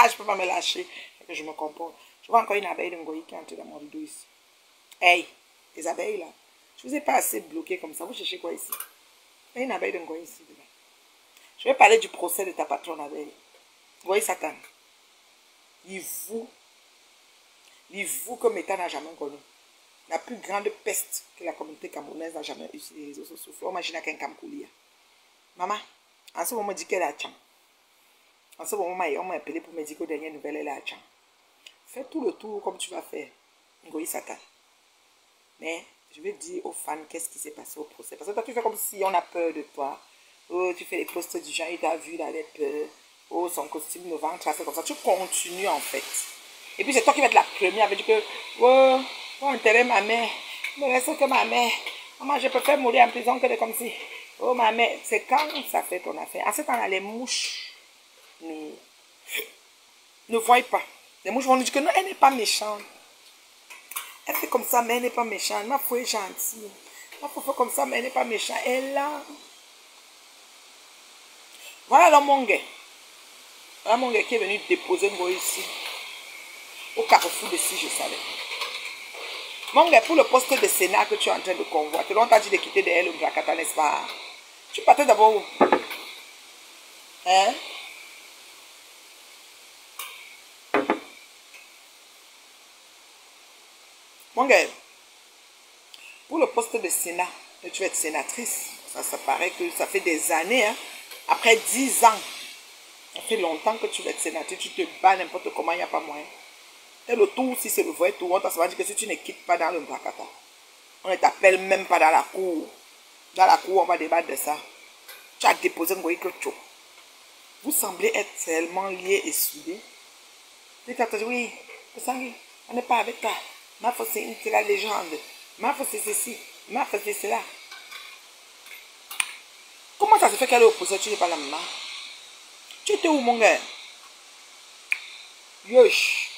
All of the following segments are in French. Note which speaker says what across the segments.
Speaker 1: là, je peux pas me lâcher. Que je me comporte. Je vois encore une abeille de Ngoï qui entre dans mon rideau ici. Hey, les abeilles là. Je vous ai pas assez bloqué comme ça. Vous cherchez quoi ici? Il y a une abeille de Ngoï ici. Dedans. Je vais parler du procès de ta patronne abeille. Ngoï Satan. Il vous que Meta n'a jamais connu. La plus grande peste que la communauté camerounaise n'a jamais eu sur les réseaux sociaux. On imagine qu'un Kamkoulia. Maman, en ce moment, on dit qu'elle a Tchang. En ce moment, on m'a appelé pour me dire qu'aux dernières nouvelles, elle a Tchang. Fais tout le tour comme tu vas faire. Ngoï Satan. Mais je vais dire aux fans qu'est-ce qui s'est passé au procès. Parce que toi, tu fais comme si on a peur de toi. Oh, tu fais les posts du genre, il t'a vu, il avait peur. Oh, son costume ne va tracer comme ça. Tu continues en fait. Et puis c'est toi qui vas être la première avec que, oh, enterrer ma mère. Il me reste que ma mère. Maman, je préfère mourir en prison que de comme si. Oh, ma mère. C'est quand ça fait ton affaire. En ce temps-là, les mouches ne voient pas. Les mouches vont nous dire que non, elle n'est pas méchante. Elle fait comme ça, mais elle n'est pas méchante. Ma foi est gentille. Ma foi fait comme ça, mais elle n'est pas méchante. Elle est là. Voilà là, mon gars. Voilà mon gars qui est venu déposer moi ici. Au carrefour de si je savais. Mon gars, pour le poste de Sénat que tu es en train de convoiter, on t'a dit de quitter derrière le Bracata, n'est-ce pas? Tu partais d'abord où? Hein? Mon gars, pour le poste de Sénat, tu vas être sénatrice. Ça paraît que ça fait des années. Hein? Après 10 ans, ça fait longtemps que tu vas être sénatrice. Tu te bats n'importe comment, il n'y a pas moyen. Et le tour, si c'est le vrai tour, on t'a dit que si tu ne quittes pas dans le Bracata, on ne t'appelle même pas dans la cour. Dans la cour, on va débattre de ça. Tu as déposé un goïque chaud. Vous semblez être tellement liés et soudés. Tu t'as dit, oui, on n'est pas avec toi. Ma foi, c'est la légende. Ma foi, c'est ceci. Ma foi, c'est cela. Comment ça se fait qu'elle est opposée? Tu n'es pas la maman. Tu étais où, mon gars? Yosh,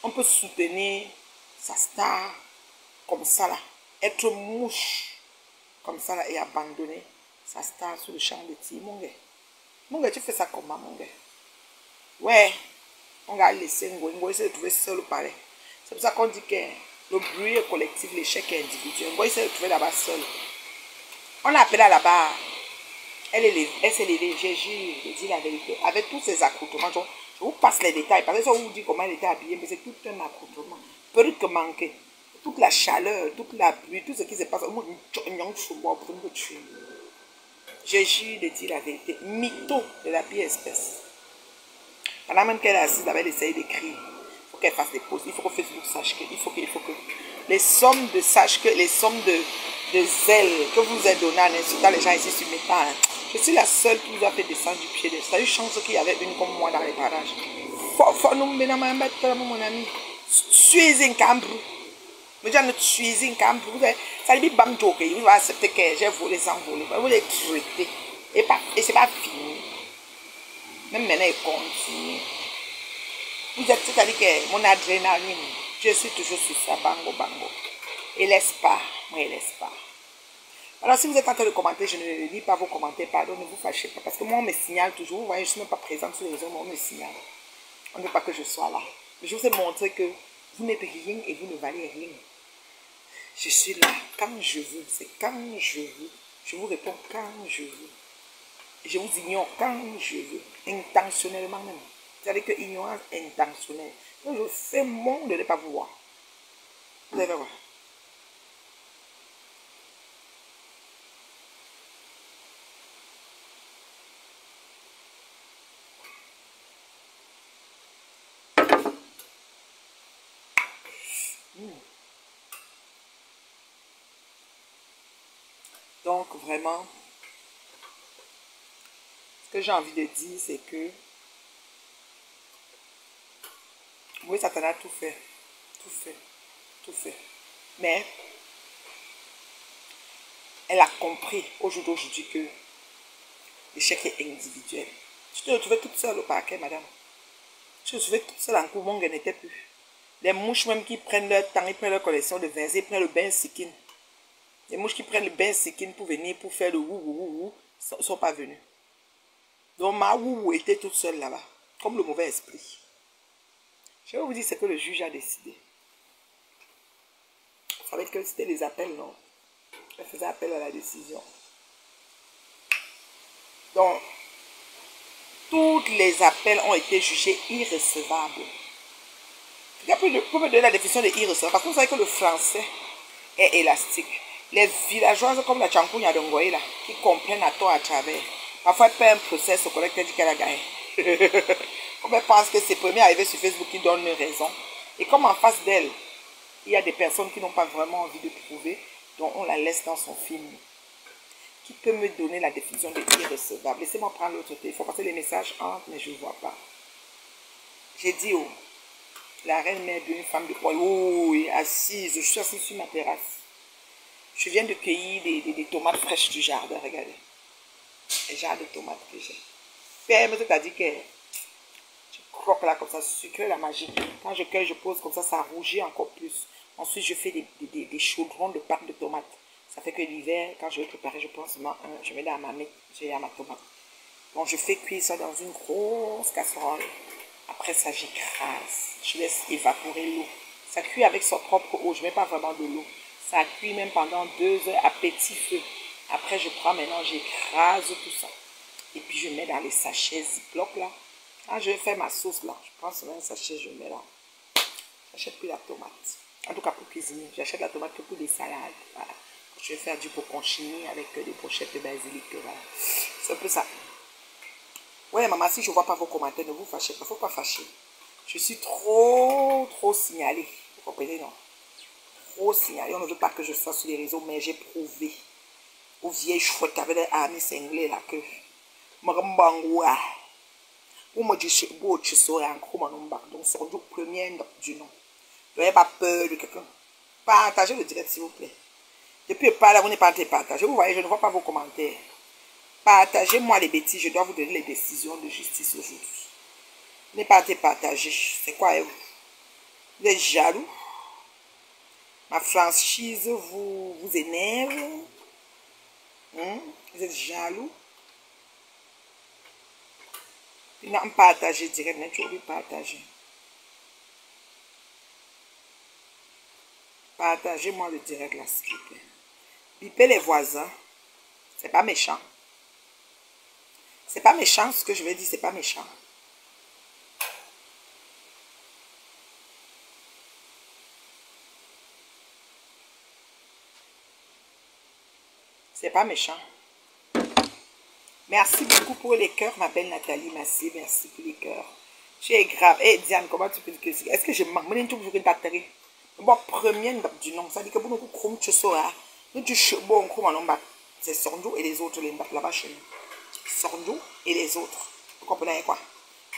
Speaker 1: on peut soutenir sa star comme ça là. Être mouche comme ça là et abandonner sa star sur le champ de tir, mon gars. Mon gars, tu fais ça comment, mon gars? Ouais, on va laisser Ngoï se retrouver seul au palais. C'est pour ça qu'on dit que le bruit est collectif, l'échec est individuel. Ngoï s'est retrouvé là-bas seul. On a appelé là-bas. Elle s'est levée, j'ai dit la vérité. Avec tous ses accoutrements, je vous passe les détails. Parce que ça vous dit comment elle était habillée, mais c'est tout un accoutrement. Perruque manquée. Toute la chaleur, toute la pluie, tout ce qui se passe. J'ai juré de dire la vérité. Mytho de la pire espèce. Pendant même qu'elle est assise, elle essaye d'écrire. Il faut qu'elle fasse des pauses. Il faut que Facebook sache que. Il faut que les sommes de zèle que vous avez donné en insultant les gens ici sur mes temps. Je suis la seule qui vous a fait descendre du pied de ça. Il y a eu chance qu'il y avait une comme moi dans les parages. Faut nous mettre mon ami. Suis un cambre. Mais je ne suis un cambre. Ça dit bam joke. Vous va accepter que j'ai volé sans voler. Vous les traitez. Et c'est pas fini. Même maintenant, il continue. Vous êtes, c'est-à-dire que mon adrénaline, je suis toujours sur ça, bango, bango. Et laisse pas, moi, il laisse pas. Alors, si vous êtes en train de commenter, je ne lis pas vos commentaires, pardon, ne vous fâchez pas. Parce que moi, on me signale toujours. Vous voyez, je ne suis même pas présente sur les réseaux, mais on me signale. On ne veut pas que je sois là. Mais je vous ai montré que vous n'êtes rien et vous ne valez rien. Je suis là quand je veux. C'est quand je veux. Je vous réponds quand je veux. Je vous ignore quand je veux. Intentionnellement même. C'est-à-dire que ignorance intentionnelle. Donc, je fais mon de ne pas vous voir. Vous allez voir. Donc, vraiment, ce que j'ai envie de dire, c'est que oui, Satan a tout fait. Tout fait. Tout fait. Mais, elle a compris au jour d'aujourd'hui que l'échec est individuel. Tu te retrouvais toute seule au parquet, madame. Tu te retrouvais toute seule en cours, mon gars n'était plus. Les mouches même qui prennent leur temps, ils prennent leur collection de vins, ils prennent le bain sikin. Les mouches qui prennent le bain sikin pour venir, pour faire le wou ne sont pas venus. Donc ma wou était toute seule là-bas. comme le mauvais esprit. Je vais vous dire ce que le juge a décidé. Vous savez que c'était les appels, non? Elle faisait appel à la décision. Donc, tous les appels ont été jugés irrecevables. Quelqu'un peut me donner la définition de irrecevable? Parce que vous savez que le français est élastique. Les villageoises comme la Champounia de Ngoïla, qui comprennent à tort à travers, parfois elle fait un procès au collègue qui dit qu'elle a gagné. On pense que c'est premier arrivé sur Facebook qui donne une raison. Et comme en face d'elle, il y a des personnes qui n'ont pas vraiment envie de prouver, donc on la laisse dans son film. Qui peut me donner la définition de irrecevable? Laissez-moi prendre l'autre téléphone parce que les messages entrent, mais je ne vois pas. J'ai dit, oh, la reine mère d'une femme de poids, oh, assise, je suis assise sur ma terrasse. Je viens de cueillir des tomates fraîches du jardin, regardez. Les jardins de tomates que j'ai. Ferme, c'est-à-dire que je croque là comme ça, sucré la magie. Quand je cueille, je pose comme ça rougit encore plus. Ensuite, je fais des chaudrons de pâte de tomates. Ça fait que l'hiver, quand je vais préparer, je prends seulement un, je mets dans ma tomate. Donc, je fais cuire ça dans une grosse casserole. Après ça, j'écrase. Je laisse évaporer l'eau. Ça cuit avec son propre eau. Je ne mets pas vraiment de l'eau. Ça cuit même pendant 2 heures à petit feu. Après, je prends maintenant, j'écrase tout ça. Et puis, je mets dans les sachets Ziploc là. Quand je vais faire ma sauce là, je prends seulement un sachet, je mets là. J'achète plus la tomate. En tout cas, pour cuisiner, j'achète la tomate que pour des salades. Voilà. Je vais faire du bocconcini avec des brochettes de basilic. Voilà. C'est un peu ça. Ouais, maman, si je ne vois pas vos commentaires, ne vous fâchez pas. Il ne faut pas fâcher. Je suis trop signalée. Vous comprenez, non? Trop signalée. On ne veut pas que je sois sur les réseaux, mais j'ai prouvé aux vieilles chouettes avec des amis cinglés là que Marambangwa. Ou me dit, tu saurais un gros manomba. Donc, c'est le premier du nom. Vous n'avez pas peur de quelqu'un. Partagez le direct, s'il vous plaît. Depuis le pas là, vous n'êtes pas en train de partager. Vous voyez, je ne vois pas vos commentaires. Partagez-moi les bêtises. Je dois vous donner les décisions de justice aujourd'hui. Vous n'êtes pas en train de partager. C'est quoi, vous? Vous êtes jaloux? Ma franchise vous énerve? Vous êtes jaloux? Vous n'avez pas partagé direct, mais tu as partager. Partagez-moi le direct là, s'il vous plaît. Bipez les voisins. C'est pas méchant. C'est pas méchant ce que je vais dire, c'est pas méchant. C'est pas méchant. Merci beaucoup pour les cœurs, ma belle Nathalie. Merci pour les cœurs. Tu es grave. Eh, Diane, comment tu peux dire que c'est? Est-ce que je manque? Je ne sais pas une batterie. Bon, premier du nom, ça dit que pour nous, tu sauras. Nous, tu sais, bon, c'est Sordo et les autres, là-bas chez nous. Sordo et les autres. Vous comprenez quoi?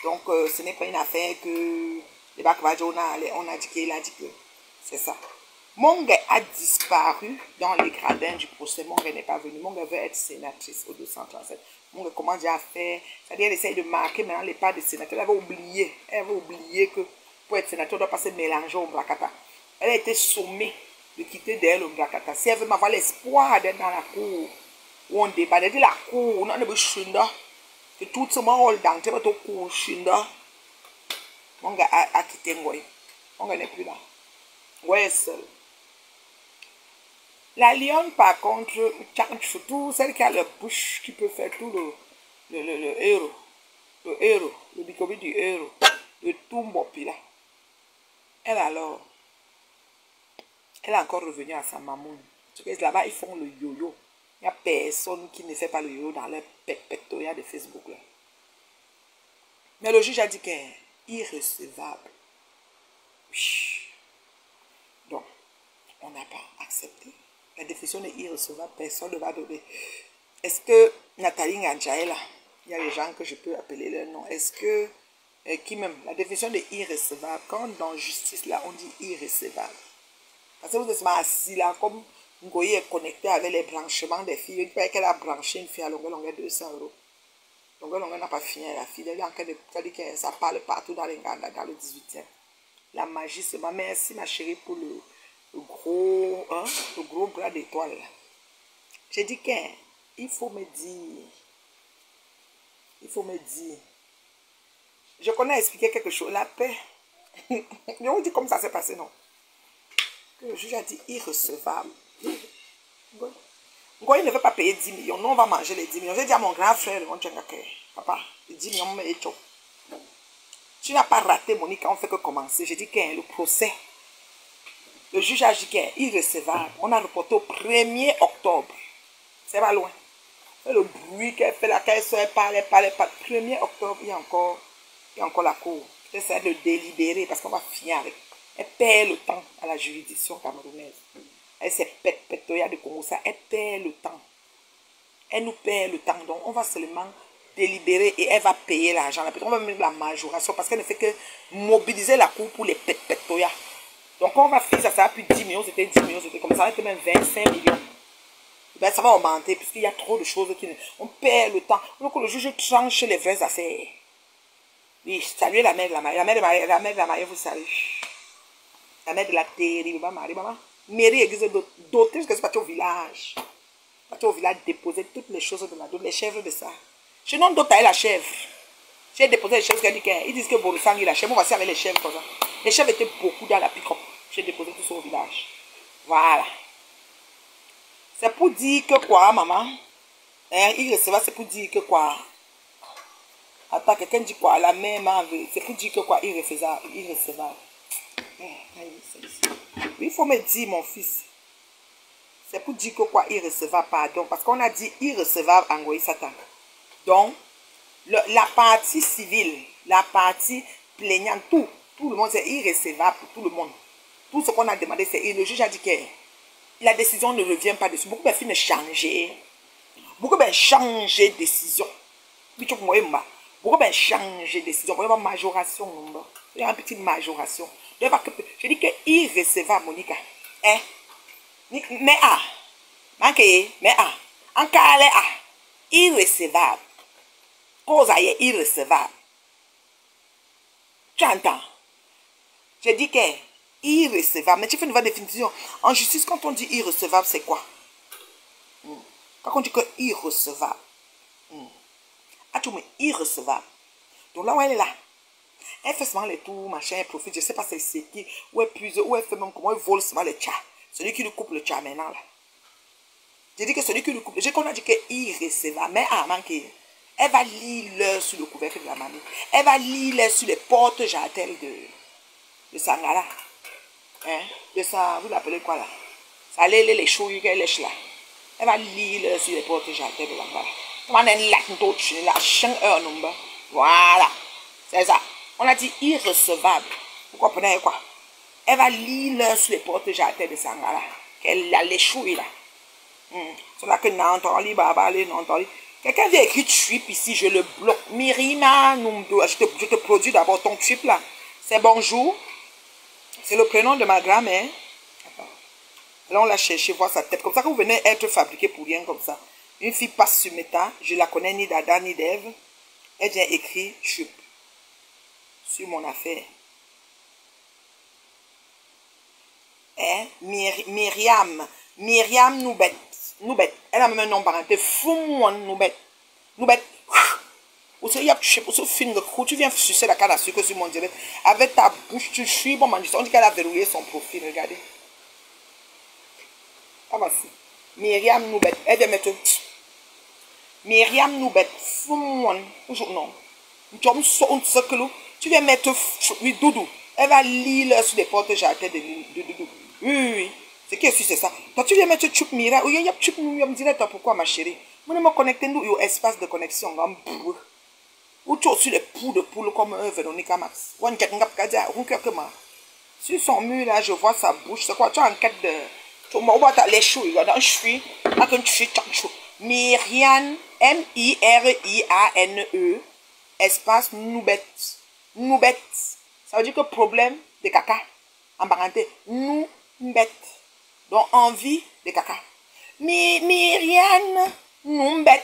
Speaker 1: Donc, ce n'est pas une affaire que les Bakwadjo, on a dit qu'il a dit que c'est ça. Mongue a disparu dans les gradins du procès. Mongue n'est pas venue. Mongue veut être sénatrice au 237. Mongue comment dire à faire? C'est-à-dire, elle essaye de marquer maintenant les pas de sénateur. Elle avait oublié que pour être sénateur, on doit pas se mélanger au Mbrakata. Elle a été sommée de quitter d'elle au Mbrakata. Si elle veut m'avoir l'espoir d'être dans la cour où on débat, d'être la cour, on a des chunda, que tout ce monde dans le cour chunda. Mongue a quitté Ngoy. Mongue n'est plus là. Ngoy est seul. La lionne, par contre, surtout celle qui a la bouche qui peut faire tout le héros. Le héros, le bicobi du héros. Le Tumbopi là. Elle alors, elle est encore revenue à sa mamoune. Parce que là-bas, ils font le yo-yo. Il n'y a personne qui ne fait pas le yo-yo dans leur pectoria de Facebook là. Mais le juge a dit qu'elle est irrecevable. Donc, on n'a pas accepté. La définition de irrecevable, personne ne va donner. Est-ce que Nathalie Nganjae là, il y a des gens que je peux appeler leur nom. Est-ce que, qui même, la définition de irrecevable, quand dans justice là, on dit irrecevable. Parce que vous êtes assis là, comme Ngoyi est connecté avec les branchements des filles. Il paraît qu'elle a branché une fille à longueur 200 €. Longueur n'a pas fini la fille. Elle est en train de dire que ça parle partout dans le 18e. La magie seulement. Merci ma chérie pour le gros bras d'étoile. J'ai dit qu'il faut me dire. je connais expliquer quelque chose. La paix. Je vous dis comment ça s'est passé, non? Que le juge a dit irrecevable. Ngoï ne veut pas payer 10 millions. Nous, on va manger les 10 millions. J'ai dit à mon grand frère, papa, les 10 millions, tu n'as pas raté, Monique, on ne fait que commencer. J'ai dit que le procès, le juge a dit qu'il est irrecevable. On a reporté au 1er octobre. C'est pas loin. Le bruit qu'elle fait là, qu'elle soit pas, 1er octobre, il y a encore la cour. J'essaie de délibérer parce qu'on va finir avec. Elle perd le temps à la juridiction camerounaise. Elle s'est pétoya de Congo, ça, elle perd le temps. Elle nous perd le temps. Donc, on va seulement délibérer et elle va payer l'argent. On va mettre la majoration parce qu'elle ne fait que mobiliser la cour pour les pétoya. Donc, on va faire ça, ça va plus 10 millions, c'était 10 millions, c'était comme ça, c'était même 25 millions. Ben, ça va augmenter puisqu'il y a trop de choses qui... On perd le temps. Donc, le juge tranche les vraies affaires. Oui, saluez la mère de la mariée. La mère de la mariée, vous savez. La mère de la terrible maman. Mairie église dotée, parce que c'est parti au village. Parti au village déposer toutes les choses de la dot, les chèvres de ça. Je n'en dote à la chèvre. J'ai déposé les chèvres, ils disent que Borosang il la chèvre. On va faire avec les chèvres comme ça. Les chèvres étaient beaucoup dans la pick-up. J'ai déposé tout ça au village. Voilà. C'est pour dire que quoi, maman? Il recevra, c'est pour dire que quoi? Attends, quelqu'un dit quoi? La mère m'a enlevé. C'est pour dire que quoi? Irrecevable. Oui, il faut me dire, mon fils. C'est pour dire que quoi? Irrecevable, pardon. Parce qu'on a dit irrecevable en Goï Satan. Donc, la partie civile, la partie plaignante, tout le monde, c'est irrecevable pour tout le monde. Tout ce qu'on a demandé, c'est... Le juge a dit que la décision ne revient pas dessus. Beaucoup de filles ne changent. Beaucoup de changent de décision. Beaucoup de changent de décision. Il y a une majoration. Il y a une petite majoration. Je dis que irrecevable, Monica. Hein? Mais en cas irrecevable. Cause est irrecevable. Tu entends? Je dis que irrecevable. Mais tu fais une nouvelle définition. En justice, quand on dit irrecevable, c'est quoi? Quand on dit que irrecevable. Ah, tu me irrecevable. Donc là où elle est là, elle fait seulement les tours, machin, elle profite, je ne sais pas c'est qui, ou elle puise, ou elle fait même comment elle vole seulement le tcha. Celui qui lui coupe le tcha maintenant là. J'ai dit que celui qui lui coupe, j'ai qu'on a dit que irrecevable, mais manqué. Elle va lire l'heure sur le couvercle de la mamie. Elle va lire l'heure sur les portes jartelles de Sangara. Hein? De ça, vous l'appelez quoi là? Ça les chouilles qu'elle lèche là. Elle va lire l'heure sur les portes jartelles de Sangara. Voilà. C'est ça. On a dit irrecevable. Vous comprenez quoi? Elle va lire l'heure sur les portes jartelles de Sangara. Qu'elle a les chouilles là. C'est là que Nantoli, Babali, Nantoli. Quelqu'un vient écrire trip ici, je le bloque. Mirina, je te produis d'abord ton trip là. C'est bonjour. C'est le prénom de ma grand-mère. Là, on l'a cherché, voir sa tête. Comme ça, que vous venez être fabriqué pour rien comme ça. Une fille passe sur Meta, je la connais ni d'Adam ni d'Ève. Elle vient écrire trip sur mon affaire. Hein? Myriam Noubet. Elle a même un nom parenté. Foumouan Noubet. Tu viens sucer la canne à sucre sur mon diabète. Avec ta bouche, tu suis. Bon, on dit qu'elle a verrouillé son profil. Regardez. Ah, voici. Myriam Noubet. Elle vient mettre. Myriam Noubet. Foumouan. Non. Tu viens mettre. Oui, Doudou. Elle va lire sur les portes jardins de Doudou. Oui. C'est qui c'est ça? Toi, tu viens mettre Tchoup Mira. Oui, il y a Tchoup Mira. Me dirais pourquoi, ma chérie? Moi, je me connecte au espace de connexion. Ou tu as aussi les poules de poule comme Véronica Max. Sur son mur, là, je vois sa bouche. C'est quoi? Tu as en quête de. Tu vois les chouilles. Dans Myriane, M-I-R-I-A-N-E, espace Noubet. Noubet. Ça veut dire que problème de caca. En parenté. Noubet. Donc, envie de caca. Myriam Noumbet.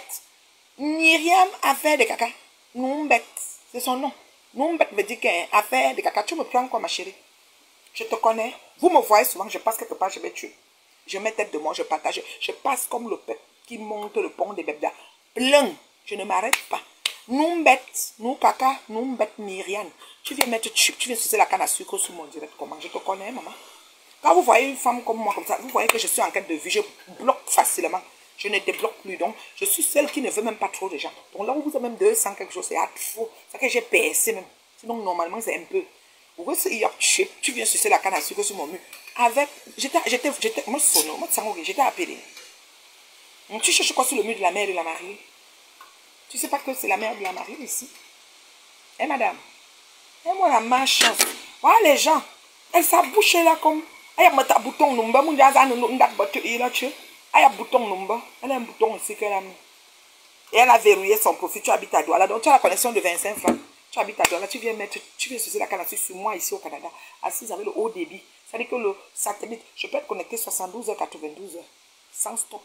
Speaker 1: Myriam affaire de caca. Noumbet. C'est son nom. Noumbet veut dire qu'affaire de caca. Tu me prends quoi, ma chérie? Je te connais. Vous me voyez souvent, je passe quelque part, je vais tuer. Je mets tête de moi, je partage. Je passe comme le peuple qui monte le pont des bébés. Plein. Je ne m'arrête pas. Nous bête, nous caca, nous bête Myriam. Tu viens mettre chip, tu viens sucer la canne à sucre sur mon direct. Comment? Je te connais, maman. Quand vous voyez une femme comme moi, comme ça, vous voyez que je suis en quête de vie, je bloque facilement. Je ne débloque plus. Donc, je suis celle qui ne veut même pas trop de gens. Donc, là où vous avez même 200 quelque chose, c'est trop. C'est que j'ai percé même. Sinon, normalement, c'est un peu. Vous voyez, tu viens sucer la canne à sucre sur mon mur. Avec. Moi, j'étais appelé. Tu cherches quoi sur le mur de la mère de la mariée? Tu sais pas que c'est la mère de la mariée ici? Eh, madame? Et moi, la malchance. Voilà les gens. Elle s'abouche là comme. Elle a un bouton number. Elle a un bouton number. Elle a un bouton aussi qu'elle a mis. Et elle a verrouillé son profil. Tu habites à Douala. Donc tu as la connexion de 25 francs. Tu habites à Douala. Tu viens mettre. Tu viens sucer la canne sur moi ici au Canada. Assise avec le haut débit. C'est-à-dire que le satellite. Je peux être connecté 72 heures, 92 heures. Sans stop.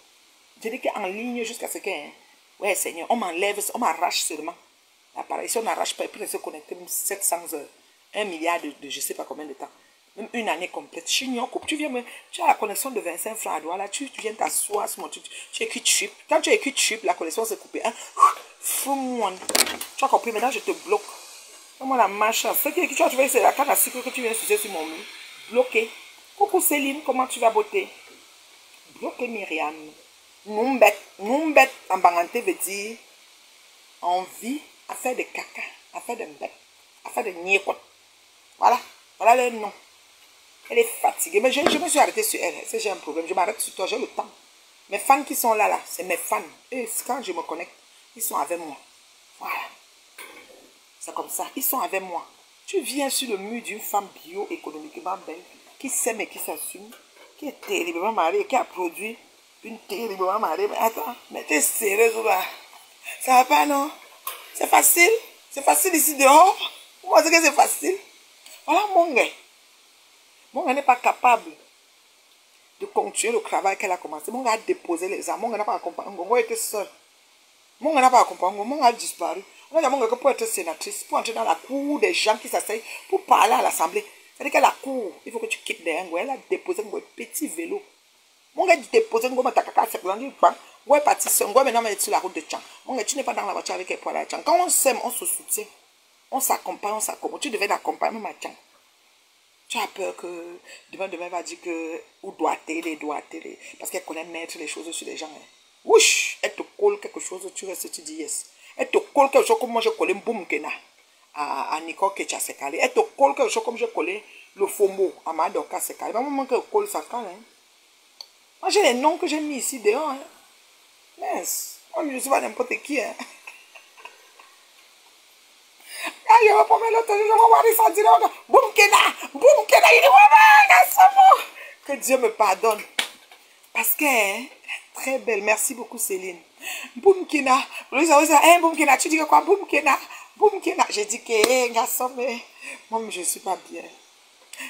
Speaker 1: Je dis qu'en ligne jusqu'à ce que. Ouais, Seigneur. On m'enlève. On m'arrache seulement. L'appareil. Si on n'arrache pas, il peut se connecter 700 heures. 1 milliard de je ne sais pas combien de temps. Même une année complète. Tu viens tu as la connexion de 25 francs à Douala. Tu viens t'asseoir sur mon truc. Tu écris chip. Quand tu écris chip, la connexion s'est coupée. Hein? Tu as compris? Maintenant, je te bloque. Comment la marche? Ce que tu as trouvé, c'est la canne à sucre que tu viens sucer sur mon mur. Bloqué. Coucou Céline, comment tu vas beauté? Bloqué Myriam. Numbet en banganté veut dire envie à faire de caca, à faire de bête, à faire de niékot. Voilà. Voilà le nom. Elle est fatiguée. Mais je me suis arrêtée sur elle. Si j'ai un problème, je m'arrête sur toi. J'ai le temps. Mes fans qui sont là, c'est mes fans. Et quand je me connecte, ils sont avec moi. Voilà. C'est comme ça. Ils sont avec moi. Tu viens sur le mur d'une femme bio-économiquement belle, qui s'aime et qui s'assume, qui est terriblement mariée, qui a produit une terriblement mariée. Mais attends, mais t'es sérieuse là. Ça va pas, non? C'est facile. C'est facile ici dehors. Vous pensez que c'est facile? Voilà mon gars. Mon gars n'est pas capable de continuer le travail qu'elle a commencé. Mon gars a déposé les armes. Mon gars n'a pas accompagné. Mon gars était seul. Mon gars n'a pas accompagné. Mon gars a disparu. On a dit à mon gars que pour être sénatrice, pour entrer dans la cour des gens qui s'asseyent, pour parler à l'Assemblée, c'est-à-dire que la cour, il faut que tu quittes derrière. Elle a déposé un petit vélo. Mon gars a déposé un takaka, c'est pour dire, ouais, parti seul. Maintenant, on est sur la route de Tchang. Mon gars, tu n'es pas dans la voiture avec elle pour aller à Tchang. Quand on s'aime, on se soutient. On s'accompagne, on s'accompagne. Tu devais l'accompagner même à Tchang. Tu as peur que demain va dire que ou doit télé, parce qu'elle connaît mettre les choses sur les gens. Hein. Ouch, elle te colle quelque chose, tu restes, tu dis yes. Elle te colle quelque chose comme moi j'ai collé Boum Kena à Nicole Kecha Sekali. Elle te colle quelque chose comme j'ai collé le FOMO à Madoka Sekali. Pas moment qu'elle colle ça quand même. Moi j'ai les noms que j'ai mis ici dehors. Hein. Yes. Moi je ne suis pas n'importe qui. Hein. Ah, je vais prendre l'autre, je vais voir ça dire, boum Kena, il dit, ouais, que Dieu me pardonne. Parce qu'elle est très belle. Merci beaucoup, Céline. Boum Kena, boum Kena, tu dis quoi, boum Kena. J'ai dit que, garçon, mais moi, je ne suis pas bien.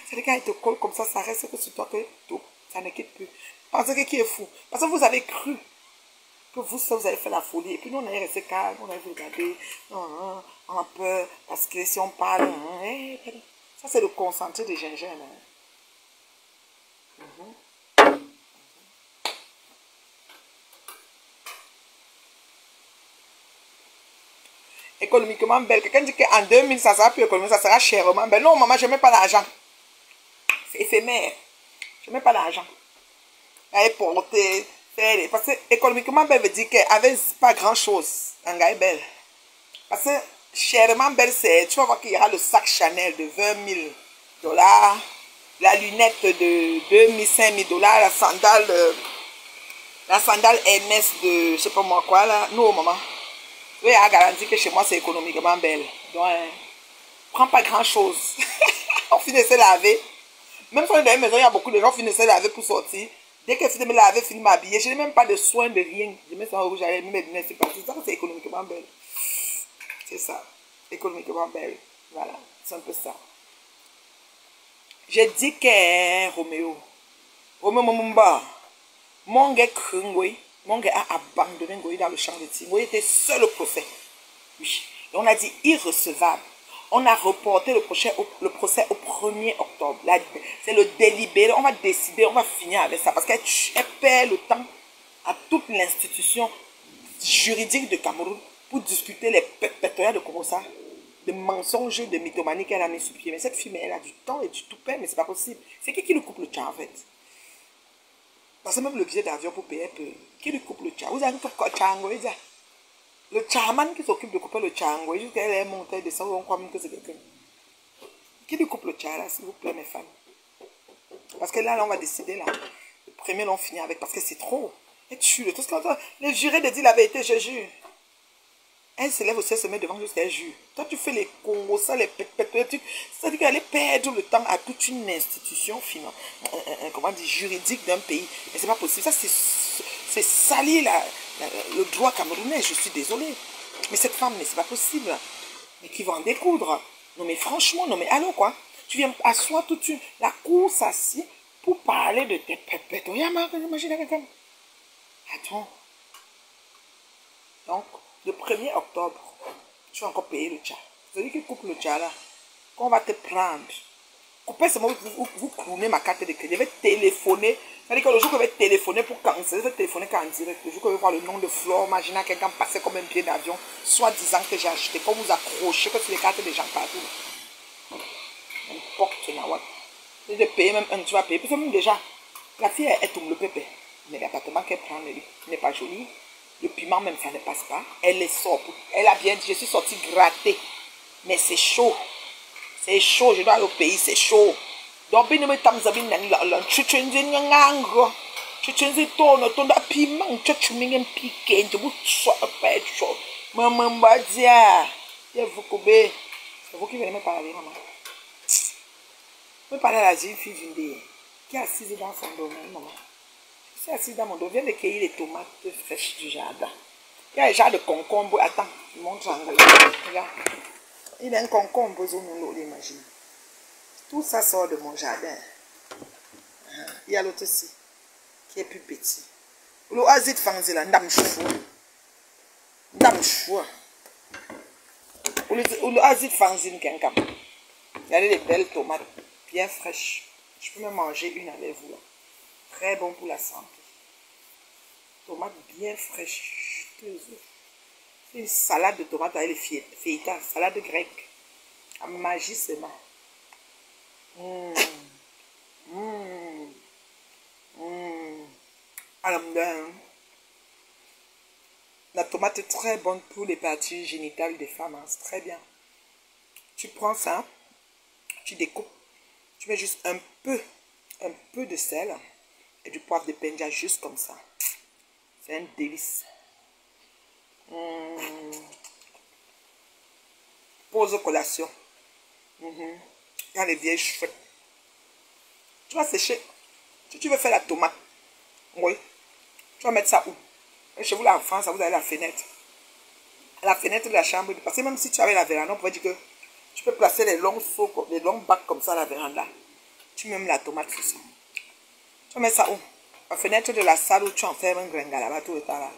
Speaker 1: C'est-à-dire quand elle te colle comme ça reste que sur toi que tout, ça ne quitte plus. Pensez que qui est fou. Parce que vous avez cru que vous avez fait la folie. Et puis nous, on est resté calme, on a vu regarder. Non, on a peur, parce que si on parle, ça c'est le concentré de gingembre. Économiquement belle. Quelqu'un dit qu'en 2000, ça sera plus économique, ça sera chèrement belle. Non, maman, je ne mets pas d'argent. C'est éphémère. Je ne mets pas d'argent. Elle est portée, parce que économiquement belle veut dire qu'elle n'avait pas grand-chose. Un gars est belle. Parce que chèrement belle, c'est, tu vas voir qu'il y aura le sac Chanel de 20 000 $, la lunette de 2 000, 5 000 $, la sandale MS de, je ne sais pas moi quoi, là. Nous, maman. Oui, elle a garanti que chez moi, c'est économiquement belle. Donc, prends pas grand-chose. On finit de se laver. Même si on est dans une maison, il y a beaucoup de gens qui finissent de se laver pour sortir. Dès qu'elle finit de me laver, finit de m'habiller. Je n'ai même pas de soin de rien. Je mets ça en rouge, j'allais mettre mes lunettes. C'est ça, c'est économiquement belle. C'est ça. Économiquement belle. Voilà. C'est un peu ça. J'ai dit que Roméo Mumba, mon gars Krungoy, mon gars a abandonné Ngoï dans le champ de tir. Ngoï était seul au procès. Oui. Et on a dit irrecevable. On a reporté le procès au 1er octobre. C'est le délibéré. On va décider, on va finir avec ça. Parce qu'elle perd le temps à toute l'institution juridique de Cameroun pour discuter les pétoyas de Korosa, de mensonges, de mythomanie qu'elle a mis sur pied. Mais cette fille, elle a du temps et du toupet, mais c'est pas possible. C'est qui lui coupe le tcha en fait? Parce que même le billet d'avion pour payer peu. Qui lui coupe le tcha? Vous avez un tchango, le tchaman qui s'occupe de couper le tchango, jusqu'à elle est montée, descend, on croit même que c'est quelqu'un. Qui lui coupe le tcha là, s'il vous plaît, mes femmes? Parce que là, on va décider là. Le premier, on finit avec, parce que c'est trop. Elle tue tout ce qu'on entend. Les jurés de dire la vérité, je jure. Elle se lève aussi, elle se met devant jusqu'à elle jure. Toi, tu fais les congos, ça, les trucs. C'est-à-dire qu'elle perd le temps à toute une institution comment dire, juridique d'un pays. Mais c'est pas possible. Ça, c'est salir le droit camerounais. Je suis désolée. Mais cette femme, mais c'est pas possible. Mais qui va en découdre? Non, mais franchement, non, mais allô, quoi? Tu viens asseoir toute la cour s'assied pour parler de tes pépettes. Imagine quelqu'un. Attends. Donc, le 1er octobre, tu vas encore payer le tcha. C'est-à-dire qu'il coupe le tcha là. Qu'on va te prendre. Coupez ce moment où vous courez ma carte de crédit. Je vais téléphoner. C'est-à-dire que le jour que je vais téléphoner pour canceller, je vais téléphoner qu'en direct. Le jour que je vais voir le nom de Flore, imaginez quelqu'un passer comme un billet d'avion, soit disant que j'ai acheté, comme vous accrochez que sur les cartes des gens partout. N'importe quoi. Si je paye même un, tu vas payer. Parce que même déjà, la fille, elle tombe le pépé. Mais l'appartement qu'elle prend n'est pas joli. Le piment même, ça ne passe pas. Elle les sort. Elle a bien dit, je suis sortie gratter. Mais c'est chaud. C'est chaud. Je dois aller au pays, c'est chaud. Donc, bien, mais tam zabin nan tu changes n'yango. Tu changes ton piment. Tu m'en piqué. Tu vous sois pas chaud. Maman badia. C'est vous qui venez me parler, maman. Me parler à la jeune fille d'une qui est assise dans son domaine, maman. Je suis assise dans mon domaine. Viens de cueillir les tomates fraîches du jardin. Il y a un jardin de concombre. Attends, je montre en regarde. Il y a un concombre, vous l'imagine. Tout ça sort de mon jardin. Il y a l'autre aussi, qui est plus petit. Le azit fanzila, ndam chou. Ndam chou. Le azit fanzine kenkam. Regardez les belles tomates, bien fraîches. Je peux même manger une avec vous. Là. Très bon pour la santé. Tomates bien fraîches, juteuses. C'est une salade de tomates avec les feta, salade grecque. À magie seulement. La tomate est très bonne pour les parties génitales des femmes. Hein. C'est très bien. Tu prends ça, tu découpes, tu mets juste un peu de sel et du poivre de penja juste comme ça. C'est un délice. Pause collation. Il y a les vieilles cheveux. Tu vas sécher. Si tu veux faire la tomate, oui. Tu vas mettre ça où? Et chez vous là en France, vous avez la fenêtre. La fenêtre de la chambre. Parce que même si tu avais la véranda, on pourrait dire que tu peux placer les longs seaux, les longs bacs comme ça à la véranda. Tu mets la tomate sur ça. Tu vas mettre ça où? La fenêtre de la salle où tu enfermes un gringa là-bas tout le temps là.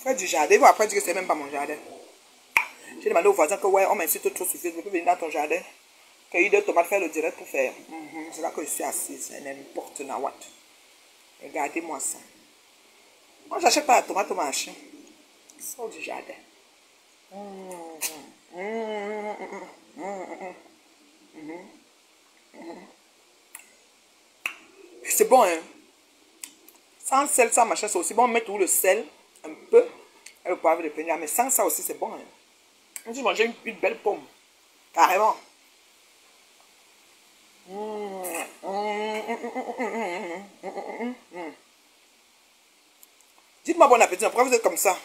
Speaker 1: Fais du jardin. Ils vont après dire que c'est même pas mon jardin. J'ai demandé aux voisins que ouais, on m'insulte trop sur Facebook. Je peux venir dans ton jardin. Cueillir des tomates, faire le direct pour faire. C'est là que je suis assise. C'est n'importe quoi. Regardez-moi ça. Moi, j'achète pas la tomate au marché. Sors du jardin. C'est bon, hein. Sans sel, sans machin, c'est aussi bon. Mettre tout le sel, un peu, et le poivre de penja. Mais sans ça aussi, c'est bon, hein. On dit manger une belle pomme. Carrément. Dites-moi bon appétit. Pourquoi vous êtes comme ça?